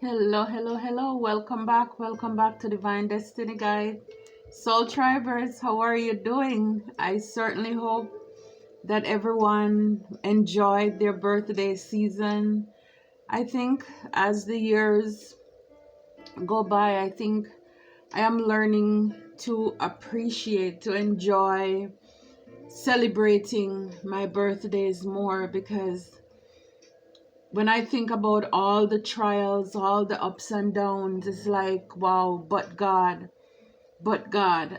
Hello, hello, hello. Welcome back. Welcome back to Divine Destiny Guide. Soul Tribers, how are you doing? I certainly hope that everyone enjoyed their birthday season. I think as the years go by, I think I am learning to appreciate, to enjoy celebrating my birthdays more because when I think about all the trials, all the ups and downs, it's like, wow, but God.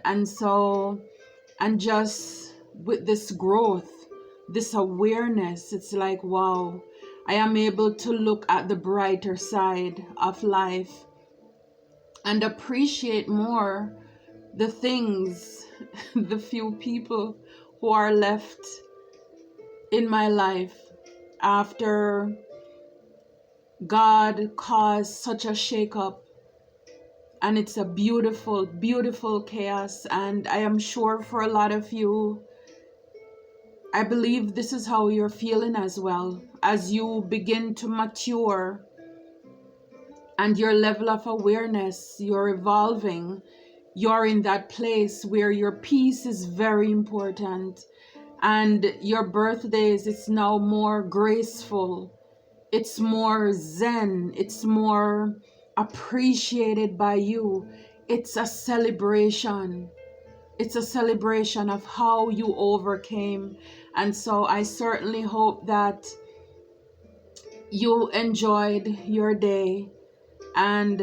And just with this growth, this awareness, it's like, wow, I am able to look at the brighter side of life and appreciate more the things, the few people who are left in my life after God caused such a shakeup, and it's a beautiful, beautiful chaos. And I am sure for a lot of you, I believe this is how you're feeling as well. As you begin to mature and your level of awareness, you're evolving, you're in that place where your peace is very important. And your birthdays, it's now more graceful. It's more zen. It's more appreciated by you. It's a celebration. It's a celebration of how you overcame. And so I certainly hope that you enjoyed your day, and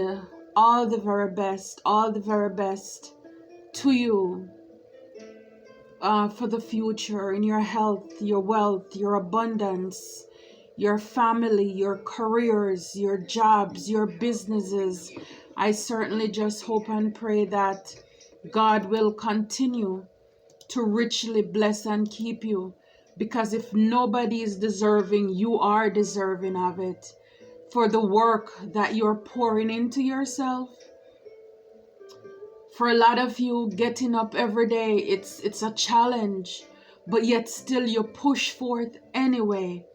all the very best to you for the future, in your health, your wealth, your abundance, your family, your careers, your jobs, your businesses. I certainly just hope and pray that God will continue to richly bless and keep you, because if nobody is deserving, you are deserving of it. For the work that you're pouring into yourself, for a lot of you, getting up every day, it's a challenge, but yet still you push forth anyway.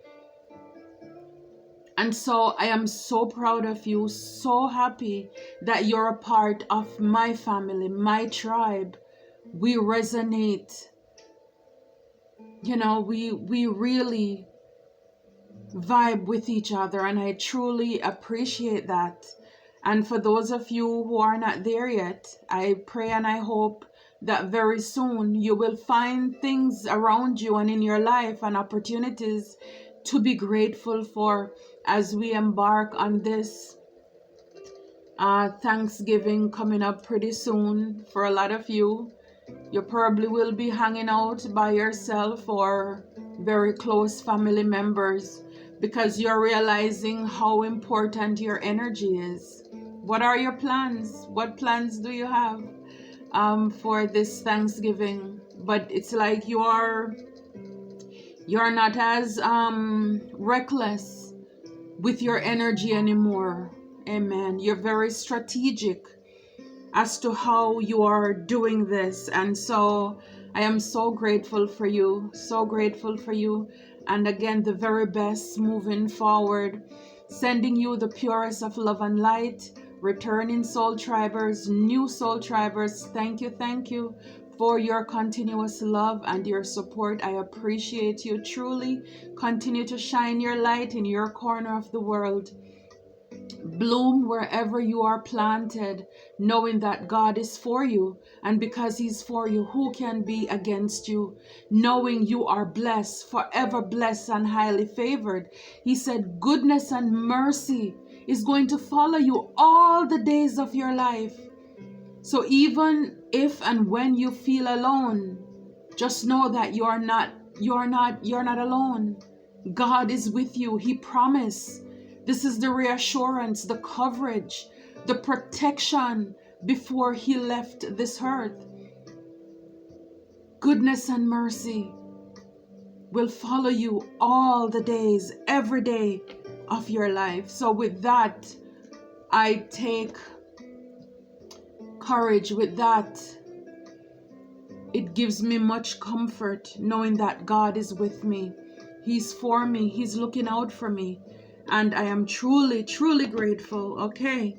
And so I am so proud of you, so happy that you're a part of my family, my tribe. We resonate. We really vibe with each other, and I truly appreciate that. And for those of you who are not there yet, I pray and I hope that very soon you will find things around you and in your life and opportunities to be grateful for as we embark on this Thanksgiving coming up pretty soon. For a lot of you, you probably will be hanging out by yourself or very close family members, because you're realizing how important your energy is. What are your plans? What plans do you have for this Thanksgiving? But it's like you're not as reckless with your energy anymore. Amen. You're very strategic as to how you are doing this. And so I am so grateful for you, so grateful for you. And again, the very best moving forward, sending you the purest of love and light. Returning soul tribers, new soul tribers, thank you for your continuous love and your support. I appreciate you truly. Continue to shine your light in your corner of the world. Bloom wherever you are planted, knowing that God is for you. And because He's for you, who can be against you? Knowing you are blessed, forever blessed and highly favored. He said goodness and mercy is going to follow you all the days of your life. So even if and when you feel alone, just know that you're not alone. God is with you. He promised. This is the reassurance, the coverage, the protection before He left this earth. Goodness and mercy will follow you all the days, every day of your life. So with that, I take courage. With that, it gives me much comfort knowing that God is with me. He's for me. He's looking out for me. And I am truly, truly grateful. Okay.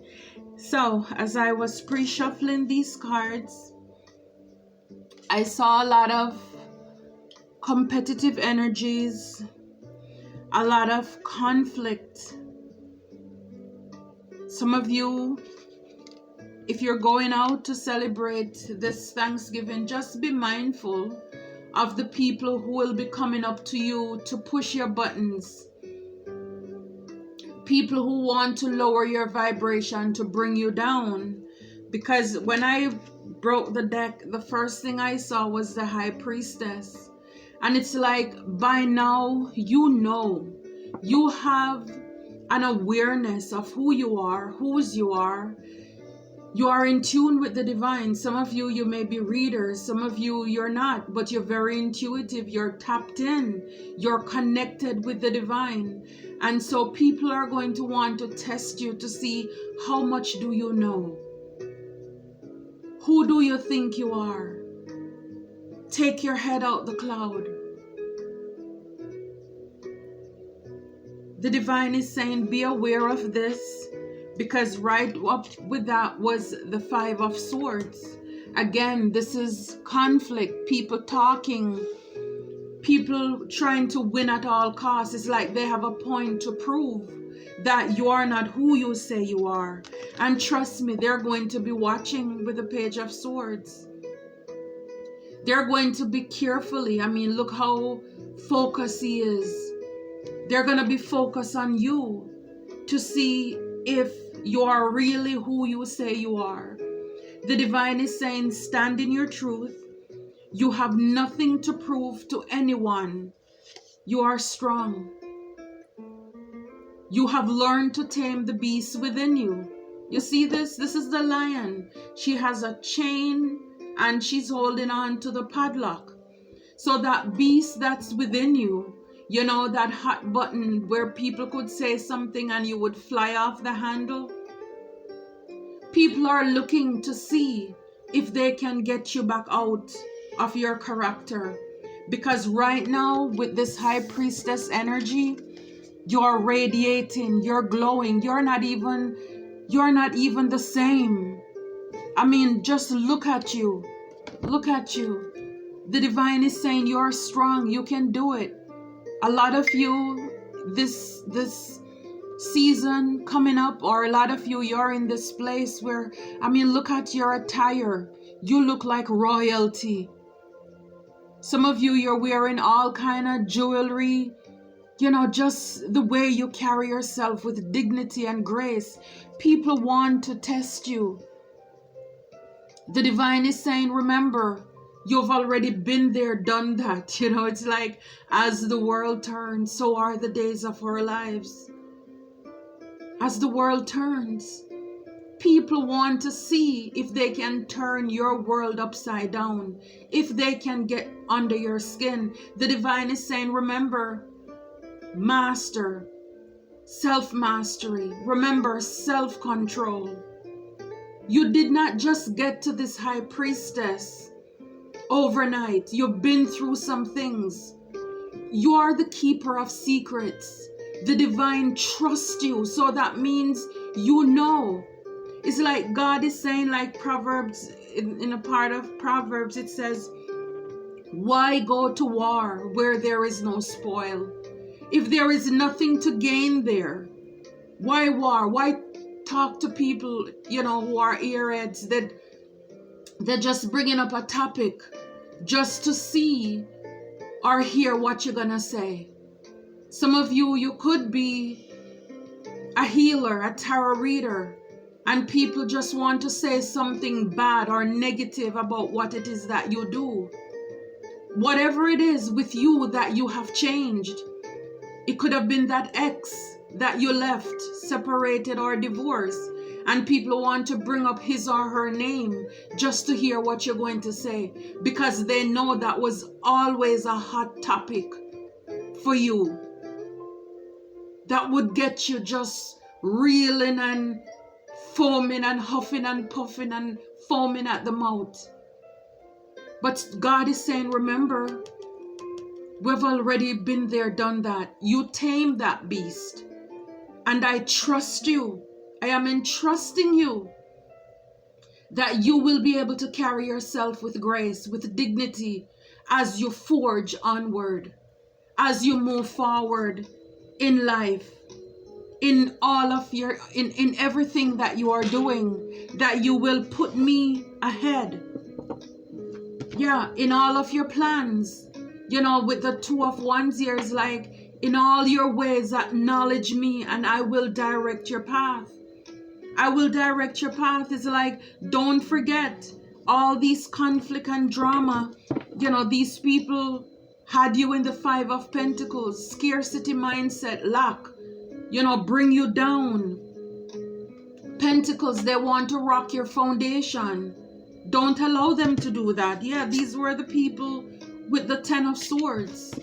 So as I was pre-shuffling these cards, I saw a lot of competitive energies, a lot of conflict. Some of you, if you're going out to celebrate this Thanksgiving, just be mindful of the people who will be coming up to you to push your buttons. People who want to lower your vibration, to bring you down. Because when I broke the deck, the first thing I saw was the High Priestess. And it's like, by now, you have an awareness of who you are, whose you are. You are in tune with the divine. Some of you, you may be readers. Some of you, you're not, but you're very intuitive. You're tapped in. You're connected with the divine. And so people are going to want to test you to see how much do you know? Who do you think you are? Take your head out the cloud. The divine is saying, be aware of this, because right up with that was the Five of Swords. Again, this is conflict, people talking, people trying to win at all costs. It's like they have a point to prove that you are not who you say you are. And trust me, they're going to be watching with the Page of Swords. They're going to be carefully. I mean, look how focused he is. They're going to be focused on you to see if you are really who you say you are. The divine is saying, stand in your truth. You have nothing to prove to anyone. You are strong. You have learned to tame the beast within you. You see this? This is the lion. She has a chain and she's holding on to the padlock. So that beast that's within you, you know, that hot button where people could say something and you would fly off the handle. People are looking to see if they can get you back out of your character. Because right now, with this High Priestess energy, you're radiating, you're glowing, you're not even the same. I mean, just look at you. Look at you. The divine is saying you're strong, you can do it. A lot of you, this season coming up, or a lot of you, you're in this place where, I mean, look at your attire. You look like royalty. Some of you, you're wearing all kind of jewelry. You know, just the way you carry yourself with dignity and grace. People want to test you. The divine is saying, remember, you've already been there, done that. You know, it's like, as the world turns, so are the days of our lives. As the world turns, people want to see if they can turn your world upside down, if they can get under your skin. The divine is saying, remember, master, self-mastery. Remember, self-control. You did not just get to this High Priestess overnight. You've been through some things. You are the keeper of secrets. The divine trusts you, so that means you know. It's like God is saying, like Proverbs, in a part of Proverbs, it says, why go to war where there is no spoil? If there is nothing to gain there, why war? Why talk to people, you know, who are earheads, that they're just bringing up a topic just to see or hear what you're gonna say? Some of you, you could be a healer, a tarot reader, and people just want to say something bad or negative about what it is that you do. Whatever it is with you that you have changed, it could have been that ex that you left, separated or divorced, and people want to bring up his or her name just to hear what you're going to say, because they know that was always a hot topic for you. That would get you just reeling and foaming and huffing and puffing and foaming at the mouth. But God is saying, remember, we've already been there, done that. You tamed that beast. And I trust you. I am entrusting you that you will be able to carry yourself with grace, with dignity, as you forge onward, as you move forward in life, in all of your, in everything that you are doing, that you will put me ahead. Yeah, in all of your plans. You know, with the 2 of Wands here is like, in all your ways acknowledge me and I will direct your path. I will direct your path. It's like, don't forget all these conflict and drama. You know, these people had you in the 5 of Pentacles, scarcity mindset, lack, you know, bring you down. Pentacles, they want to rock your foundation. Don't allow them to do that. Yeah, these were the people with the 10 of Swords.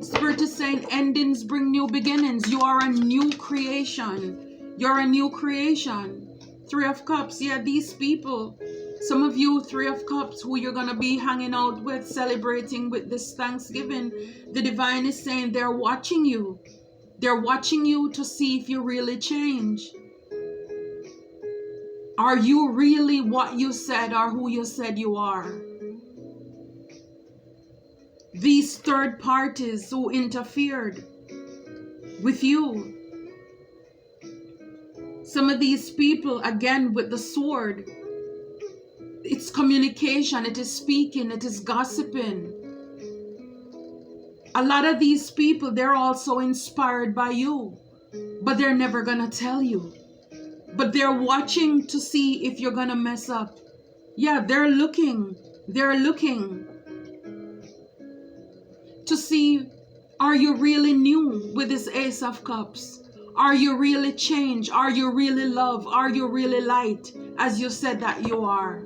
Spirit is saying endings bring new beginnings. You are a new creation. You're a new creation. 3 of Cups. Yeah, these people, some of you 3 of Cups who you're going to be hanging out with, celebrating with this Thanksgiving. The divine is saying they're watching you. They're watching you to see if you really change. Are you really what you said or who you said you are? These third parties who interfered with you. Some of these people, again, with the sword, it's communication, it is speaking, it is gossiping. A lot of these people, they're also inspired by you, but they're never gonna tell you. But they're watching to see if you're gonna mess up. Yeah, they're looking to see, are you really new with this Ace of Cups? Are you really changed? Are you really love? Are you really light, as you said that you are?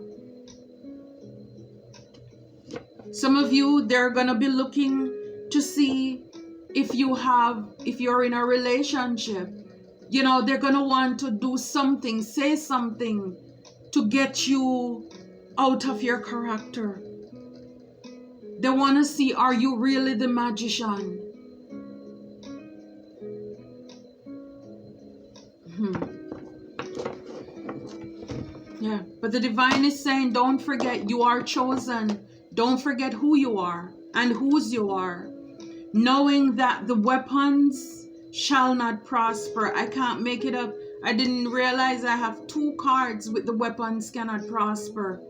Some of you, they're gonna be looking to see if you're in a relationship. You know, they're gonna want to do something, say something to get you out of your character. They want to see, are you really the magician? Yeah, but the divine is saying, don't forget you are chosen. Don't forget who you are and whose you are. Knowing that the weapons shall not prosper. I can't make it up. I didn't realize I have 2 cards with the weapons cannot prosper.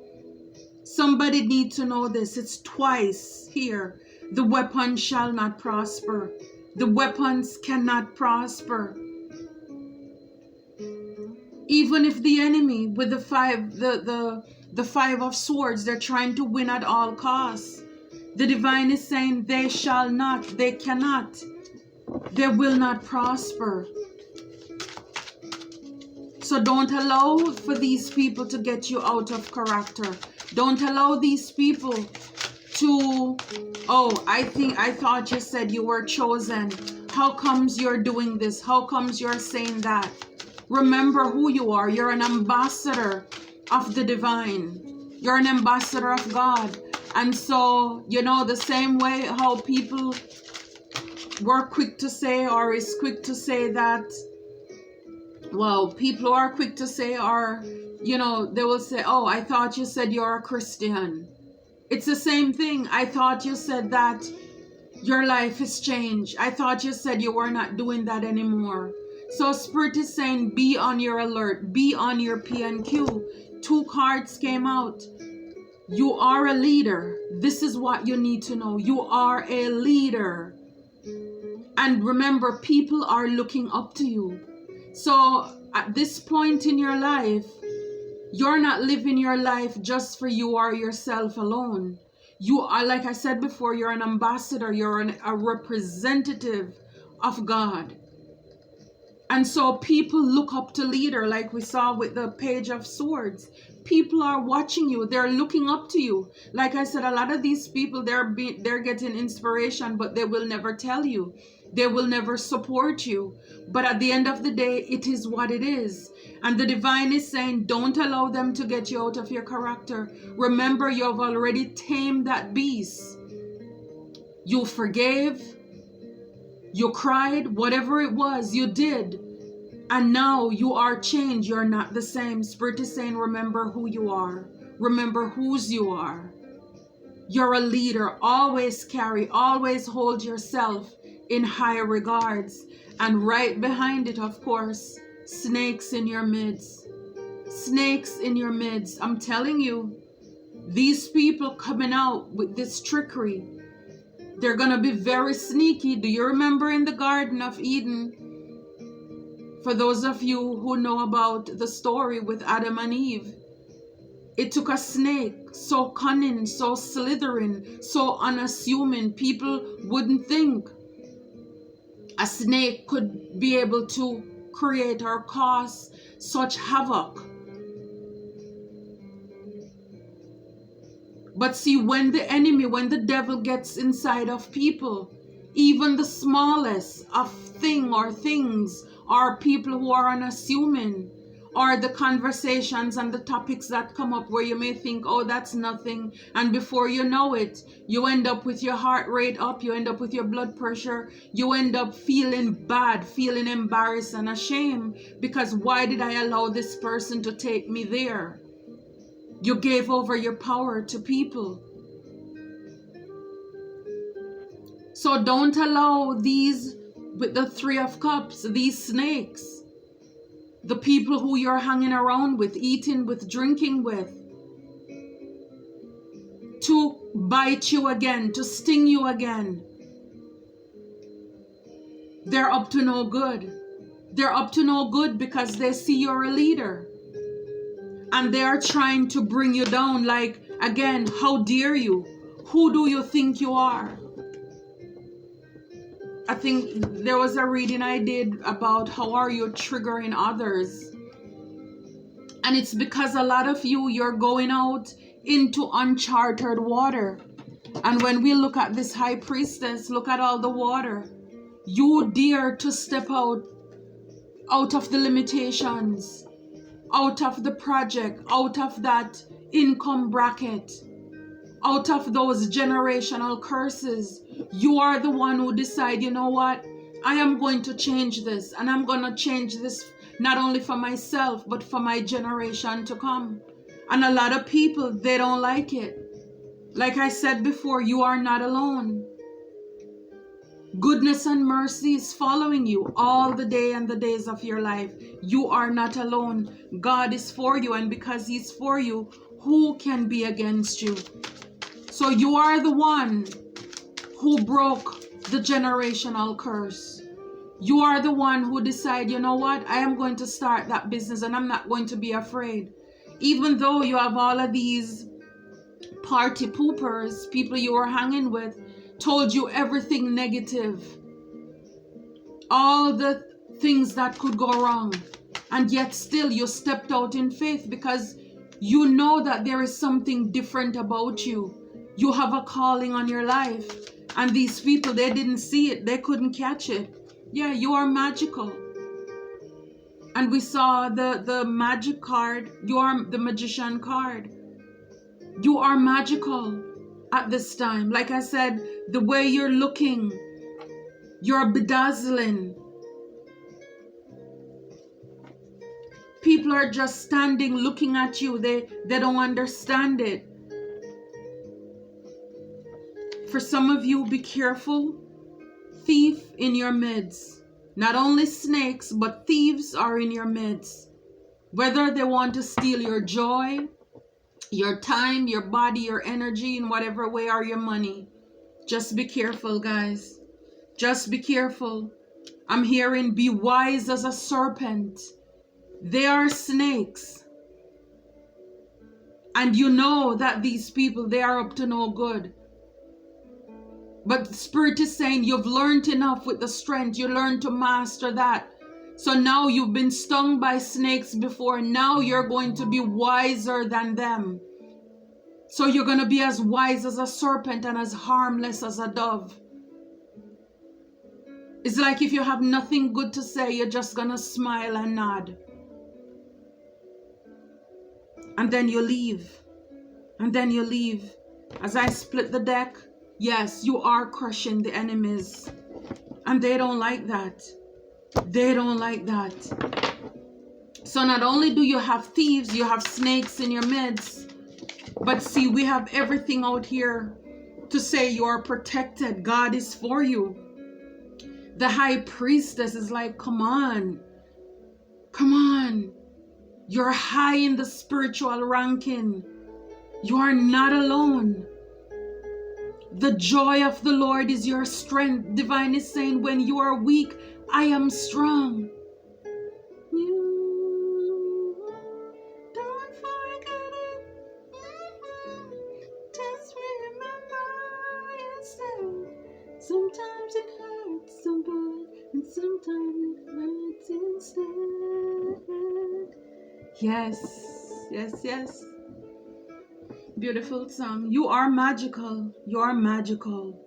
Somebody needs to know this. It's twice here. The weapon shall not prosper. The weapons cannot prosper. Even if the enemy with the 5 of Swords, they're trying to win at all costs. The divine is saying they shall not, they cannot, they will not prosper. So don't allow for these people to get you out of character. Don't allow these people to, oh, I thought you said you were chosen. How comes you're doing this? How comes you're saying that? Remember who you are. You're an ambassador of the divine. You're an ambassador of God. And so, you know, the same way how people were quick to say, or is quick to say that, well, people are quick to say, or, you know, they will say, oh, I thought you said you're a Christian. It's the same thing. I thought you said that your life is changed. I thought you said you were not doing that anymore. So Spirit is saying, be on your alert. Be on your P&Q. 2 cards came out. You are a leader. This is what you need to know. You are a leader. And remember, people are looking up to you. So at this point in your life, you're not living your life just for you or yourself alone. You are, like I said before, you're an ambassador. You're a representative of God. And so people look up to leader, like we saw with the Page of Swords. People are watching you. They're looking up to you. Like I said, a lot of these people, they're getting inspiration, but they will never tell you. They will never support you. But at the end of the day, it is what it is. And the divine is saying, don't allow them to get you out of your character. Remember, you have already tamed that beast. You forgave. You cried. Whatever it was, you did. And now you are changed. You're not the same. Spirit is saying, remember who you are. Remember whose you are. You're a leader. Always hold yourself in high regards. And right behind it, of course, snakes in your midst. Snakes in your midst. I'm telling you, these people coming out with this trickery, they're going to be very sneaky. Do you remember in the Garden of Eden? For those of you who know about the story with Adam and Eve, it took a snake so cunning, so slithering, so unassuming. People wouldn't think a snake could be able to create or cause such havoc. But see, when the devil gets inside of people, even the smallest of thing or things, or people who are unassuming, or the conversations and the topics that come up where you may think, oh, that's nothing. And before you know it, you end up with your heart rate up, you end up with your blood pressure, you end up feeling bad, feeling embarrassed and ashamed, because why did I allow this person to take me there? You gave over your power to people. So don't allow these, with the Three of Cups, these snakes, the people who you're hanging around with, eating with, drinking with, to bite you again, to sting you again. They're up to no good. They're up to no good because they see you're a leader. And they are trying to bring you down, like, again, how dare you? Who do you think you are? I think there was a reading I did about how are you triggering others. And it's because a lot of you're going out into uncharted water. And when we look at this high priestess, look at all the water. You dare to step out of the limitations, out of the project, out of that income bracket, out of those generational curses. You are the one who decide, you know what? I am going to change this, and I'm going to change this not only for myself, but for my generation to come. And a lot of people, they don't like it. Like I said before, you are not alone. Goodness and mercy is following you all the day and the days of your life. You are not alone. God is for you, and because He's for you, who can be against you? So you are the one who broke the generational curse. You are the one who decide, you know what? I am going to start that business and I'm not going to be afraid. Even though you have all of these party poopers, people you are hanging with, told you everything negative, all the things that could go wrong, and yet still you stepped out in faith because you know that there is something different about you. You have a calling on your life, and these people, they didn't see it, they couldn't catch it. Yeah, you are magical. And we saw the magic card. You are the magician card. You are magical at this time. Like I said, the way you're looking, you're bedazzling. People are just standing looking at you. They don't understand it. For some of you, be careful. Thief in your midst. Not only snakes, but thieves are in your midst. Whether they want to steal your joy, your time, your body, your energy, in whatever way, or your money. Just be careful, guys. Just be careful. I'm hearing be wise as a serpent. They are snakes. And you know that these people, they are up to no good. But the Spirit is saying you've learned enough with the strength. You learned to master that. So now you've been stung by snakes before. Now you're going to be wiser than them. So you're going to be as wise as a serpent and as harmless as a dove. It's like if you have nothing good to say, you're just going to smile and nod. And then you leave. And then you leave. As I split the deck, yes, you are crushing the enemies. And they don't like that. They don't like that. So not only do you have thieves, you have snakes in your midst, but see, we have everything out here to say you are protected. God is for you. The high priestess is like, come on. Come on. You're high in the spiritual ranking. You are not alone. The joy of the Lord is your strength. Divine is saying, when you are weak, I am strong. You don't forget it. Just remember yourself. Sometimes it hurts so bad, and sometimes it hurts instead. Yes, yes, yes. Beautiful song. You are magical. You are magical.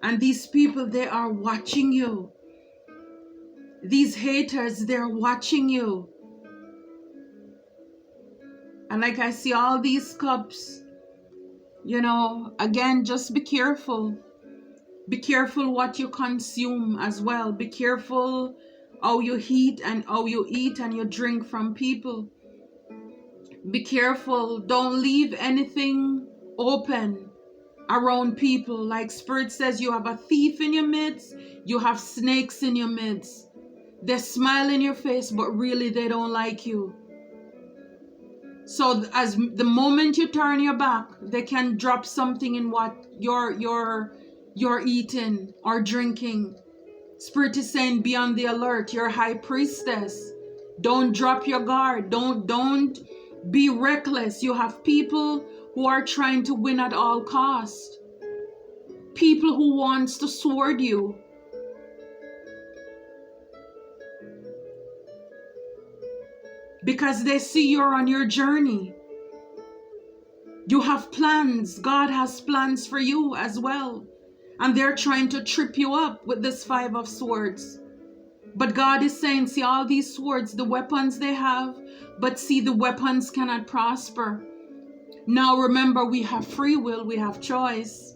And these people, they are watching you. These haters, they're watching you. And like I see all these cups, you know, again, just be careful. Be careful what you consume as well. Be careful how you eat and you drink from people. Be careful. Don't leave anything open around people. Like Spirit says, you have a thief in your midst. You have snakes in your midst. They smile in your face, but really they don't like you. So as the moment you turn your back, they can drop something in what you're eating or drinking. Spirit is saying, be on the alert. You're a high priestess. Don't drop your guard. Don't be reckless. You have people who are trying to win at all cost. People who wants to sword you. Because they see you're on your journey. You have plans. God has plans for you as well. And they're trying to trip you up with this 5 of swords. But God is saying, see all these swords, the weapons they have, but see the weapons cannot prosper. Now remember, we have free will, we have choice.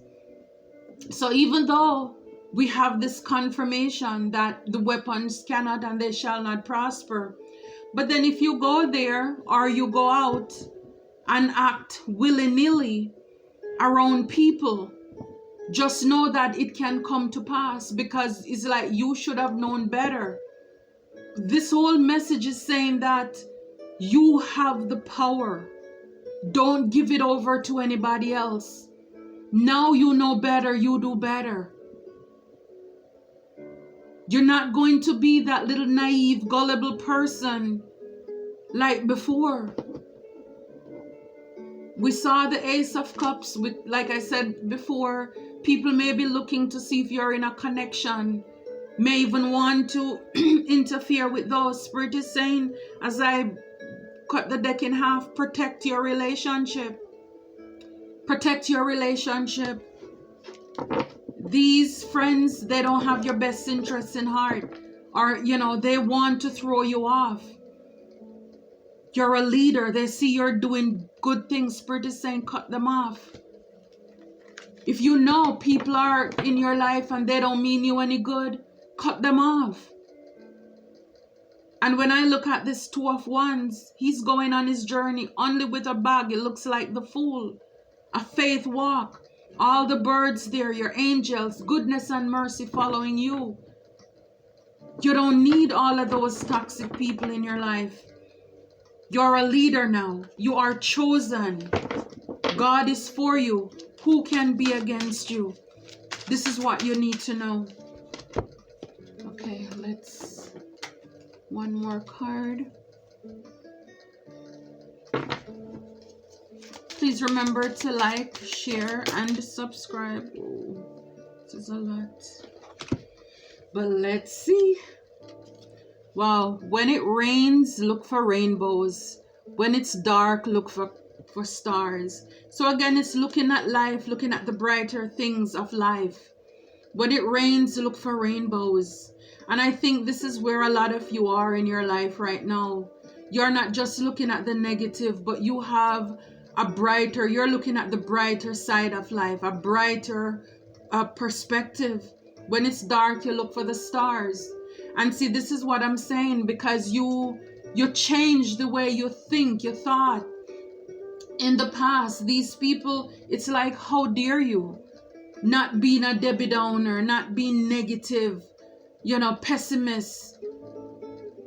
So even though we have this confirmation that the weapons cannot and they shall not prosper, but then if you go there or you go out and act willy-nilly around people, just know that it can come to pass, because it's like you should have known better. This whole message is saying that you have the power. Don't give it over to anybody else. Now you know better, you do better. You're not going to be that little naive, gullible person like before. We saw the Ace of Cups with, like I said before, people may be looking to see if you're in a connection, may even want to interfere with those. Spirit is saying, as I cut the deck in half, protect your relationship. Protect your relationship. These friends, they don't have your best interests in heart, or, you know, they want to throw you off. You're a leader. They see you're doing good things. Spirit is saying, cut them off. If you know people are in your life and they don't mean you any good, cut them off. And when I look at this 2 of Wands, he's going on his journey only with a bag. It looks like the Fool. A faith walk. All the birds there, your angels, goodness and mercy following you. You don't need all of those toxic people in your life. You're a leader now. You are chosen. God is for you. Who can be against you? This is what you need to know. Okay, let's... one more card. Please remember to like, share, and subscribe. Oh, this is a lot. But let's see. Wow, when it rains, look for rainbows. When it's dark, look for stars. So again, it's looking at life, looking at the brighter things of life. When it rains, look for rainbows. And I think this is where a lot of you are in your life right now. You're not just looking at the negative, but you have you're looking at the brighter side of life, a brighter perspective. When it's dark, you look for the stars. And see, this is what I'm saying, because you You changed the way you think, you thought. In the past, these people, it's like, how dare you? Not being a Debbie Downer, not being negative, pessimist.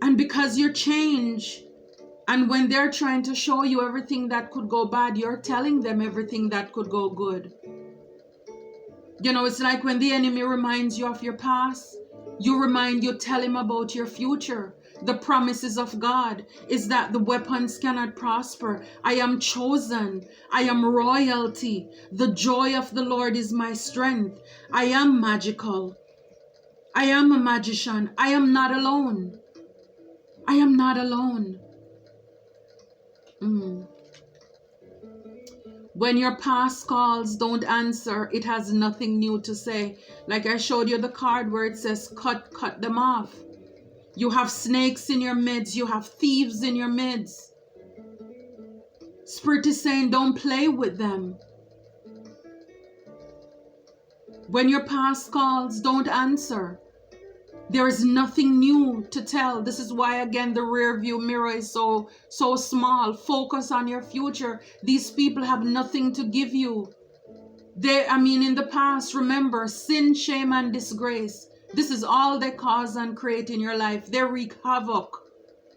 And because you change, and when they're trying to show you everything that could go bad, you're telling them everything that could go good. It's like when the enemy reminds you of your past, you tell him about your future. The promises of God is that the weapons cannot prosper. I am chosen. I am royalty. The joy of the Lord is my strength. I am magical. I am a magician. I am not alone. I am not alone. When your past calls don't answer, it has nothing new to say. Like I showed you the card where it says cut them off. You have snakes in your midst. You have thieves in your midst. Spirit is saying, don't play with them. When your past calls don't answer, there is nothing new to tell. This is why, again, the rear view mirror is so small. Focus on your future. These people have nothing to give you. In the past, remember, sin, shame, and disgrace. This is all they cause and create in your life. They wreak havoc.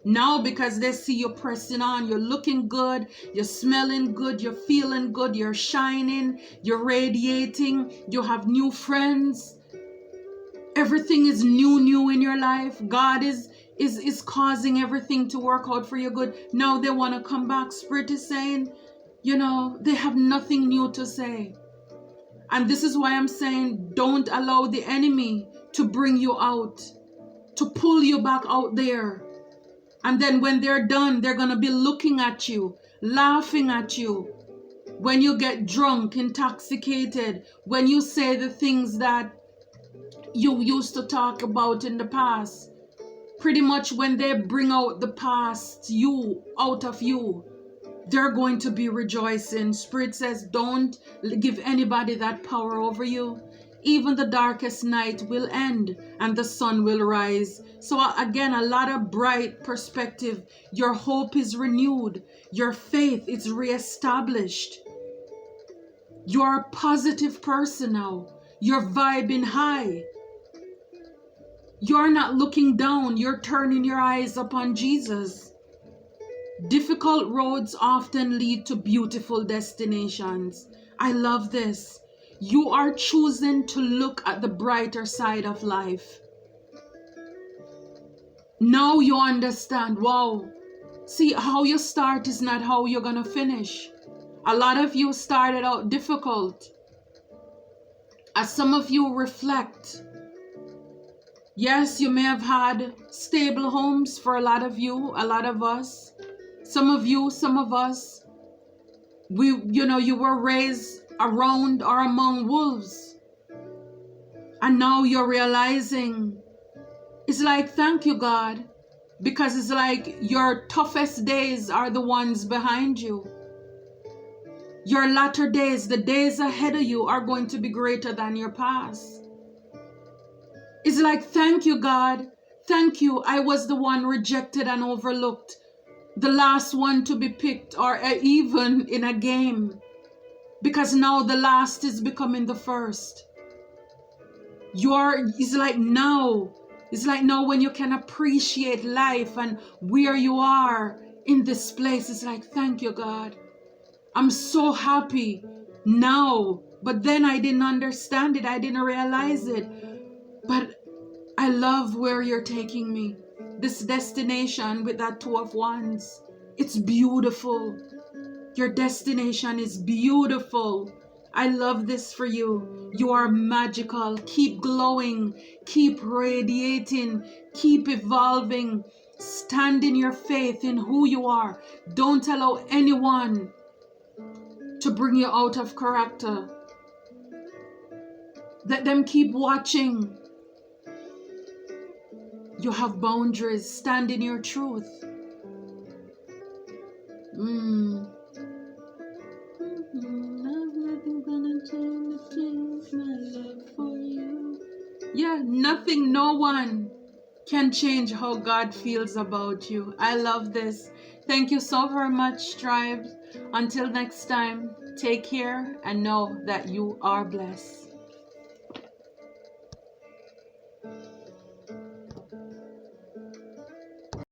Now, because they see you pressing on, you're looking good, you're smelling good, you're feeling good, you're shining, you're radiating, you have new friends. Everything is new in your life. God is causing everything to work out for your good. Now they want to come back. Spirit is saying, they have nothing new to say. And this is why I'm saying, don't allow the enemy to bring you out, to pull you back out there. And then when they're done, they're going to be looking at you, laughing at you. When you get drunk, intoxicated, when you say the things that you used to talk about in the past, pretty much when they bring out the past you out of you, they're going to be rejoicing. Spirit says, don't give anybody that power over you. Even the darkest night will end and the sun will rise. So again, a lot of bright perspective. Your hope is renewed. Your faith is reestablished. You're a positive person now. You're vibing high. You're not looking down. You're turning your eyes upon Jesus. Difficult roads often lead to beautiful destinations. I love this. You are choosing to look at the brighter side of life. Now you understand. Wow. See, how you start is not how you're going to finish. A lot of you started out difficult. As some of you reflect, yes, you may have had stable homes for a lot of you, a lot of us. Some of you, some of us, you were raised around or among wolves. And now you're realizing, it's like, thank you, God, because it's like your toughest days are the ones behind you. Your latter days, the days ahead of you, are going to be greater than your past. It's like, thank you, God. Thank you. I was the one rejected and overlooked, the last one to be picked, or even in a game, because now the last is becoming the first. It's like now when you can appreciate life and where you are in this place. It's like, thank you, God. I'm so happy now. But then I didn't understand it. I didn't realize it. But I love where you're taking me. This destination with that 2 of Wands. It's beautiful. Your destination is beautiful. I love this for you. You are magical. Keep glowing. Keep radiating. Keep evolving. Stand in your faith in who you are. Don't allow anyone to bring you out of character. Let them keep watching. You have boundaries. Stand in your truth. Yeah, nothing, no one can change how God feels about you. I love this. Thank you so very much, tribe. Until next time, take care and know that you are blessed.